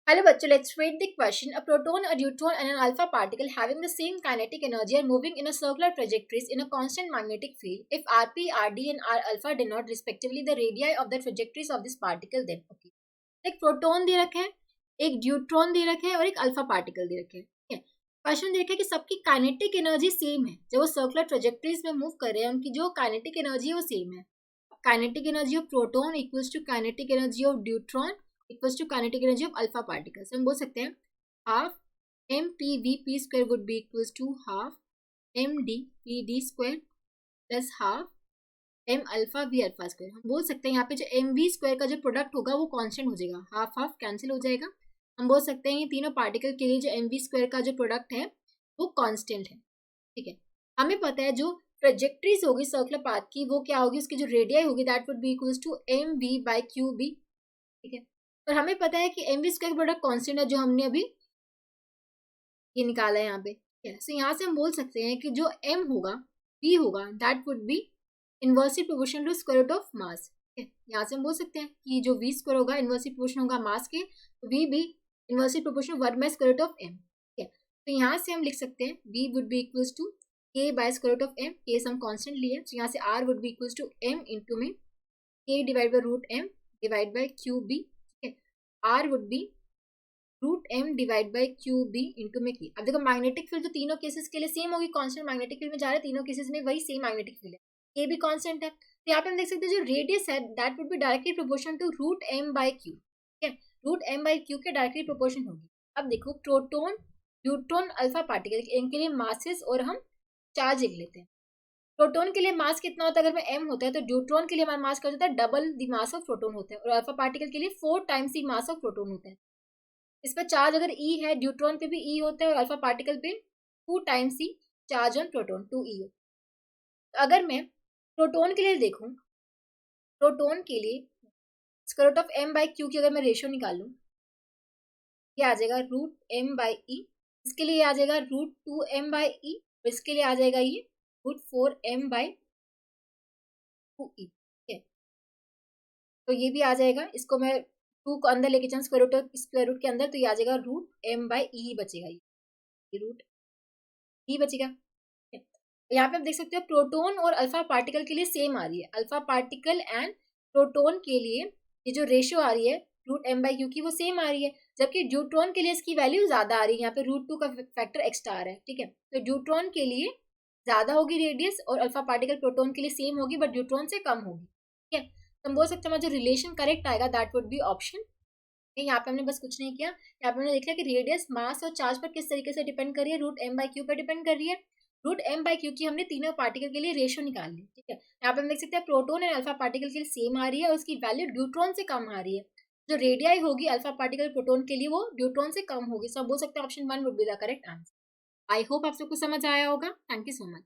Hello bachcho, let's read the question. A proton, a neutron and an alpha particle having the same kinetic energy are moving in a circular trajectories in a constant magnetic field. If Rp, Rd and R alpha denote respectively the radii of the trajectories of this particle, then okay. एक proton दे रखा है, एक neutron दे रखा है और एक alpha particle दे रखे हैं. ठीक है. क्वेश्चन दे रखा है कि सबकी काइनेटिक एनर्जी सेम है. जब वो सर्कुलर ट्रेजेक्टरीज में मूव कर रहे हैं उनकी जो काइनेटिक एनर्जी है वो सेम है. Kinetic energy of proton equals to kinetic energy of neutron equals to kinetic energy of alpha particles. हम बोल सकते हैं half m p v p square would be equals to half m d p d square plus half m alpha v alpha square. हम बोल सकते हैं यहाँ पे जो एम वी स्क्वायर का जो प्रोडक्ट होगा वो कांस्टेंट हो जाएगा, हाफ हाफ कैंसिल हो जाएगा. हम बोल सकते हैं ये तीनों पार्टिकल के लिए जो एम वी स्क्वायर का जो प्रोडक्ट है वो कांस्टेंट है. ठीक है. हमें पता है जो ट्रेजेक्टरीज होगी सर्कुलर पाथ की वो क्या होगी, उसकी जो रेडियाई होगी that would be equals to m v by q b. ठीक है. और हमें पता है कि m v square product constant है जो हमने अभी ये निकाला है यहाँ पे. ठीक है. सो यहाँ से हम बोल सकते हैं कि जो एम होगा वी होगा that would be inversely proportional to square root of mass. ठीक है. यहाँ से हम बोल सकते हैं कि जो वी स्क्वायर होगा इनवर्सली प्रोपोर्शनल होगा मास के, वी भी inversely proportional 1 by square root of M. ठीक है. तो यहाँ से हम लिख सकते हैं v would be equals to k by square root of M. K हम कांस्टेंट लिए तो यहाँ से r would be equals to M into में k divide by root M divide by q B. R would be root M divide by q b into में की. अब देखो मैग्नेटिक फील्ड तो तीनों केसेस के लिए सेम होगी, कांस्टेंट मैग्नेटिक फील्ड में जा रहे हैं, तीनों केसेस में वही सेम मैग्नेटिक फील्ड है, के भी कांस्टेंट है. तो यहाँ पे हम देख सकते हैं जो रेडियस है that would be directly proportional to root m by q. ठीक है. रूट एम बाई क्यू के डायरेक्टली प्रोपोर्शन होगी. अब देखो प्रोटोन न्यूट्रॉन अल्फा पार्टिकल इनके लिए मासेस और हम चार्ज लिख लेते हैं. प्रोटोन के लिए मास कितना होता है, अगर में m होता है तो न्यूट्रॉन के लिए हमारा मास क्या होता है, double the mass of proton होता है. और अल्फा पार्टिकल के लिए 4 times the mass of proton होता है. इस पर चार्ज अगर E है, न्यूट्रॉन पे भी E होता है और अल्फा पार्टिकल पे 2 times he charge on proton 2E होता है. तो अगर मैं प्रोटोन के लिए देखूं, प्रोटोन के लिए square root of m by q की अगर मैं रेशियो निकालूं ये आ जाएगा रूट m बाई ई. इसके लिए आ जाएगा रूट 2m बाई ई और इसके लिए आ जाएगा ये रूट 4m बाई 2e. ठीक है. तो ये भी आ जाएगा, इसको मैं 2 को अंदर लेके जाऊँ स्क्वायर रूट के अंदर तो ये आ जाएगा रूट m बाई ई ही बचेगा, ये रूट ई बचेगा. यहाँ पे आप देख सकते हो प्रोटोन और अल्फा पार्टिकल के लिए सेम आ रही है. अल्फा पार्टिकल एंड प्रोटोन के लिए ये जो रेशियो आ रही है रूट m बाई क्यू की वो सेम आ रही है, जबकि न्यूट्रॉन के लिए इसकी वैल्यू ज्यादा आ रही है. यहाँ पे रूट 2 का फैक्टर एक्स्ट्रा आ रहा है. ठीक है. तो न्यूट्रॉन के लिए ज्यादा होगी रेडियस और अल्फा पार्टिकल प्रोटोन के लिए सेम होगी बट न्यूट्रॉन से कम होगी. ठीक है. तो हम बोल सकते हैं जो रिलेशन करेक्ट आएगा दैट वुड बी ऑप्शन. यहाँ पे हमने बस कुछ नहीं किया, यहाँ पे हमने देख लिया कि रेडियस मास और चार्ज पर किस तरीके से डिपेंड कर रही है, रूट m बाई क्यू पर डिपेंड कर रही है. रूट m बाई क्यू की हमने तीनों पार्टिकल के लिए रेशियो निकाल ली. ठीक है. यहाँ पे हम देख सकते हैं प्रोटोन एंड अल्फा पार्टिकल के लिए सेम आ रही है और उसकी वैल्यू न्यूट्रॉन से कम आ रही है. जो रेडियाई होगी अल्फा पार्टिकल प्रोटोन के लिए वो न्यूट्रॉन से कम होगी. सो हम बोल सकते हैं option 1 would be the correct answer. I hope आप सबको समझ आया होगा. Thank you so much.